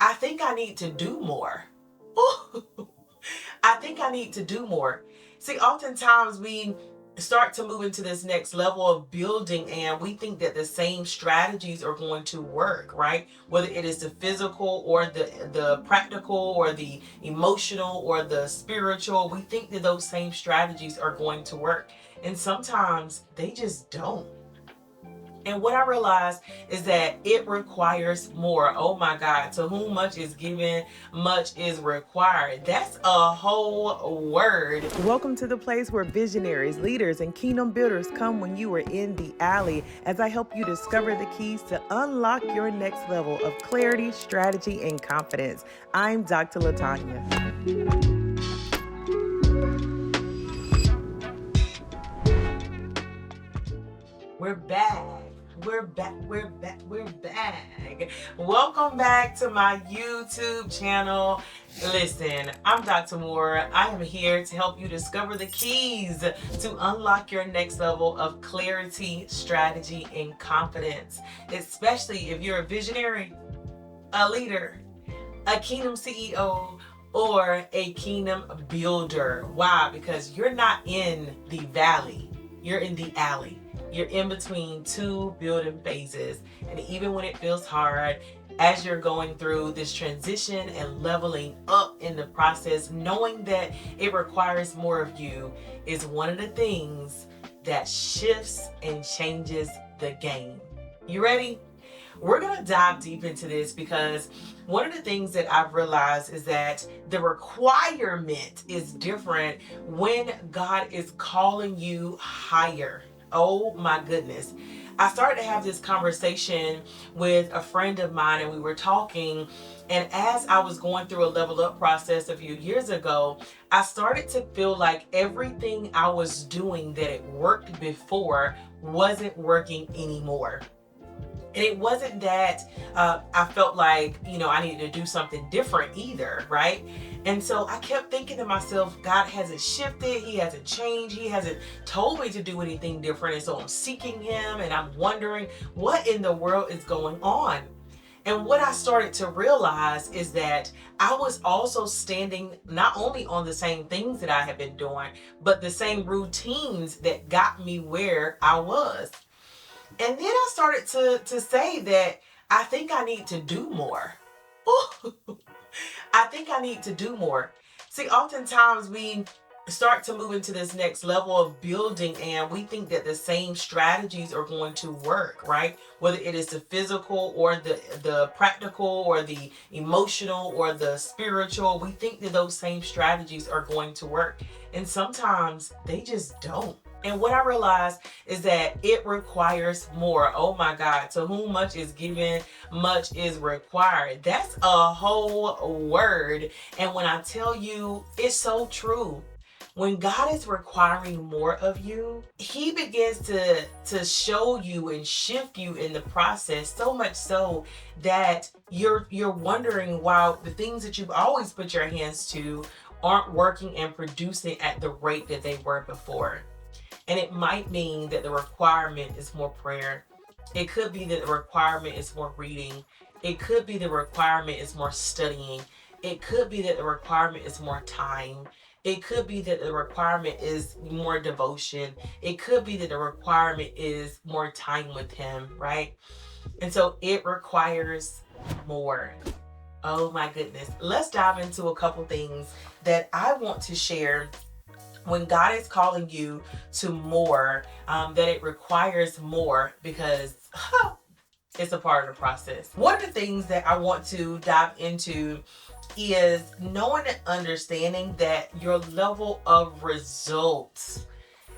I think I need to do more. I think I need to do more. See, oftentimes we start to move into this next level of building and we think that the same strategies are going to work, right? Whether it is the physical or the practical or the emotional or the spiritual, we think that those same strategies are going to work. And sometimes they just don't. And what I realized is that it requires more. Oh my God. To whom much is given, much is required. That's a whole word. Welcome to the place where visionaries, leaders, and kingdom builders come when you are in the alley as I help you discover the keys to unlock your next level of clarity, strategy, and confidence. I'm Dr. Latanya. We're back. We're back. Welcome back to my YouTube channel. Listen, I'm Dr. Moore. I am here to help you discover the keys to unlock your next level of clarity, strategy, and confidence, especially if you're a visionary, a leader, a kingdom CEO, or a kingdom builder. Why? Because you're not in the valley, you're in the alley. You're in between two building phases. And even when it feels hard, as you're going through this transition and leveling up in the process, knowing that it requires more of you is one of the things that shifts and changes the game. You ready? We're going to dive deep into this because one of the things that I've realized is that the requirement is different when God is calling you higher. Oh my goodness. I started to have this conversation with a friend of mine and we were talking, and as I was going through a level up process a few years ago, I started to feel like everything I was doing that it worked before wasn't working anymore. And it wasn't that I felt like, I needed to do something different either, right? And so I kept thinking to myself, God hasn't shifted, He hasn't changed, He hasn't told me to do anything different. And so I'm seeking Him and I'm wondering what in the world is going on. And what I started to realize is that I was also standing not only on the same things that I had been doing, but the same routines that got me where I was. And then I started to say that I think I need to do more. I think I need to do more. See, oftentimes we start to move into this next level of building and we think that the same strategies are going to work, right? Whether it is the physical or the practical or the emotional or the spiritual, we think that those same strategies are going to work. And sometimes they just don't. And what I realized is that it requires more. Oh my God. To whom much is given, much is required. That's a whole word. And when I tell you, it's so true. When God is requiring more of you, He begins to show you and shift you in the process, so much so that you're wondering why the things that you've always put your hands to aren't working and producing at the rate that they were before. And it might mean that the requirement is more prayer. It could be that the requirement is more reading. It could be the requirement is more studying. It could be that the requirement is more time. It could be that the requirement is more devotion. It could be that the requirement is more time with Him, right? And so it requires more. Oh my goodness. Let's dive into a couple things that I want to share. When God is calling you to more, that it requires more because it's a part of the process. One of the things that I want to dive into is knowing and understanding that your level of results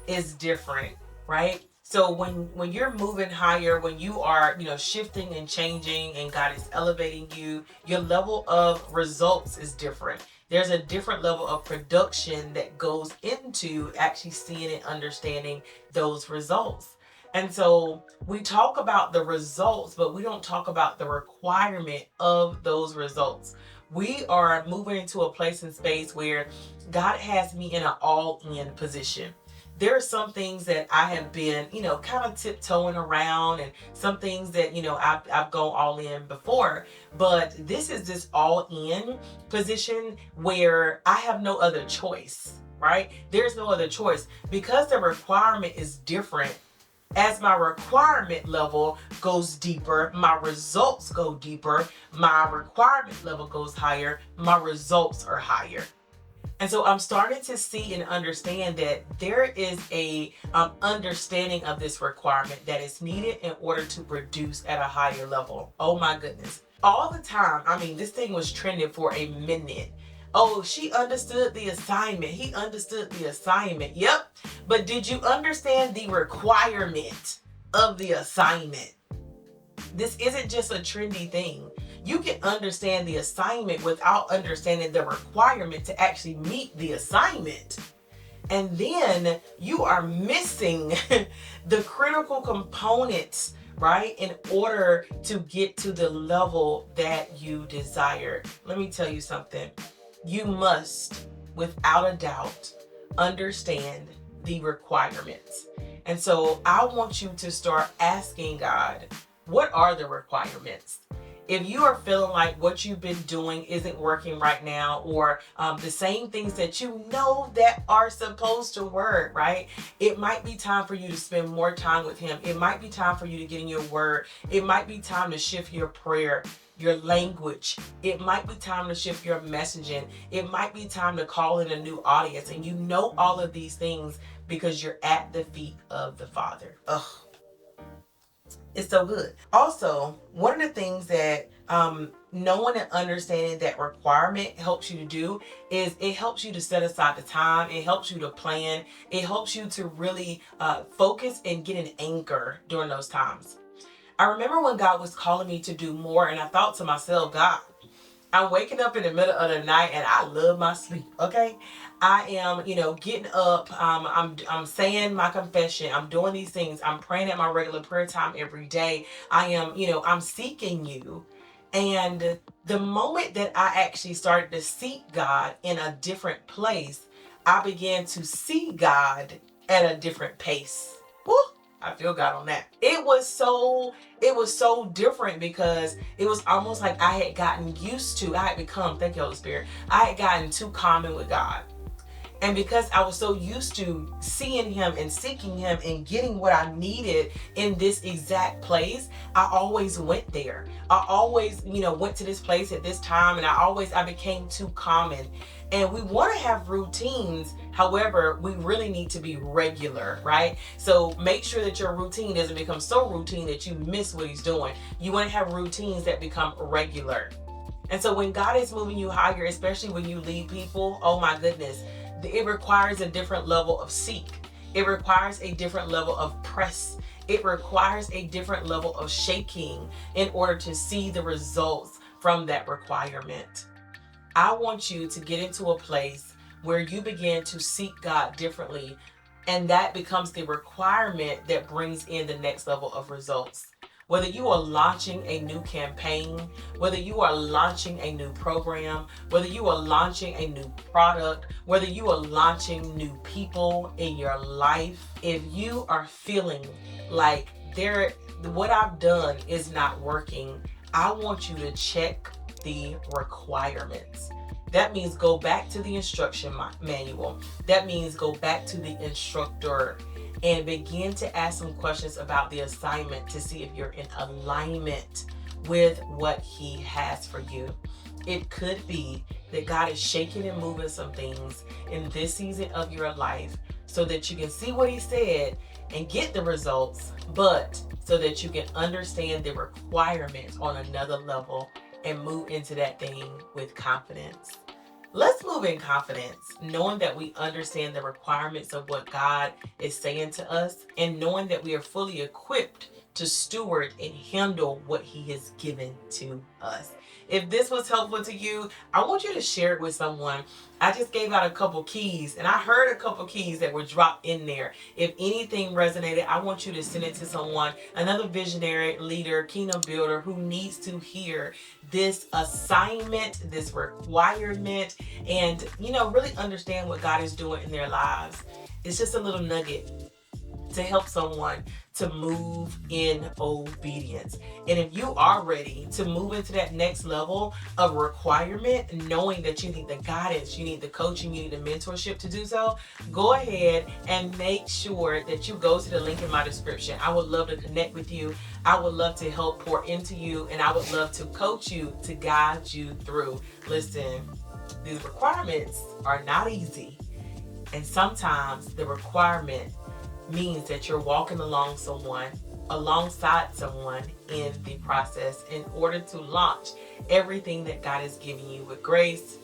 is different, right? So when you're moving higher, when you are, shifting and changing and God is elevating you, your level of results is different. There's a different level of production that goes into actually seeing and understanding those results. And so we talk about the results, but we don't talk about the requirement of those results. We are moving into a place and space where God has me in an all-in position. there are some things that I have been, kind of tiptoeing around, and some things that, I've gone all in before. But this is this all in position where I have no other choice, right? There's no other choice because the requirement is different. As my requirement level goes deeper, my results go deeper. My requirement level goes higher, my results are higher. And so I'm starting to see and understand that there is a understanding of this requirement that is needed in order to produce at a higher level. Oh my goodness. All the time, I mean, this thing was trending for a minute. Oh, she understood the assignment. He understood the assignment. Yep. But did you understand the requirement of the assignment? This isn't just a trendy thing. You can understand the assignment without understanding the requirement to actually meet the assignment. And then you are missing the critical components, right, in order to get to the level that you desire. Let me tell you something. You must, without a doubt, understand the requirements. And so I want you to start asking God, what are the requirements? If you are feeling like what you've been doing isn't working right now, or the same things that you know that are supposed to work, right? It might be time for you to spend more time with Him. It might be time for you to get in your word. It might be time to shift your prayer, your language. It might be time to shift your messaging. It might be time to call in a new audience. And you know all of these things because you're at the feet of the Father. Ugh. It's so good. Also, one of the things that knowing and understanding that requirement helps you to do is it helps you to set aside the time. It helps you to plan. It helps you to really focus and get an anchor during those times. I remember when God was calling me to do more, and I thought to myself, God, I'm waking up in the middle of the night and I love my sleep, okay? I am, getting up. I'm saying my confession. I'm doing these things. I'm praying at my regular prayer time every day. I am, I'm seeking you. And the moment that I actually started to seek God in a different place, I began to see God at a different pace. Woo! I feel God on that. It was so different because it was almost like I had gotten used to, I had become, thank you, Holy Spirit, I had gotten too common with God. And because I was so used to seeing Him and seeking Him and getting what I needed in this exact place, I always went there. I always, went to this place at this time, and I became too common. And we want to have routines. However, we really need to be regular, right? So make sure that your routine doesn't become so routine that you miss what He's doing. You want to have routines that become regular. And so when God is moving you higher, especially when you lead people, oh my goodness, it requires a different level of seek. It requires a different level of press. It requires a different level of shaking in order to see the results from that requirement. I want you to get into a place where you begin to seek God differently, and that becomes the requirement that brings in the next level of results. Whether you are launching a new campaign, whether you are launching a new program, whether you are launching a new product, whether you are launching new people in your life, if you are feeling like what I've done is not working, I want you to check the requirements. That means go back to the instruction manual. That means go back to the instructor and begin to ask some questions about the assignment to see if you're in alignment with what He has for you. It could be that God is shaking and moving some things in this season of your life so that you can see what He said and get the results, but so that you can understand the requirements on another level and move into that thing with confidence. Let's move in confidence, knowing that we understand the requirements of what God is saying to us, and knowing that we are fully equipped to steward and handle what He has given to us. If this was helpful to you, I want you to share it with someone. I just gave out a couple keys, and I heard a couple keys that were dropped in there. If anything resonated, I want you to send it to someone, another visionary, leader, kingdom builder who needs to hear this assignment, this requirement, and really understand what God is doing in their lives. It's just a little nugget to help someone to move in obedience. And if you are ready to move into that next level of requirement, knowing that you need the guidance, you need the coaching, you need the mentorship to do so, go ahead and make sure that you go to the link in my description. I would love to connect with you. I would love to help pour into you, and I would love to coach you, to guide you through. Listen, these requirements are not easy. And sometimes the requirement means that you're walking alongside someone in the process in order to launch everything that God has given you with grace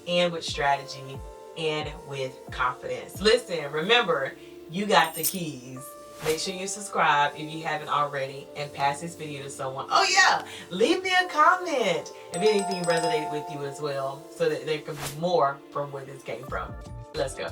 and with strategy and with confidence. Listen, remember, you got the keys. Make sure you subscribe if you haven't already, and pass this video to someone. Oh yeah, leave me a comment if anything resonated with you as well, so that there can be more from where this came from. Let's go.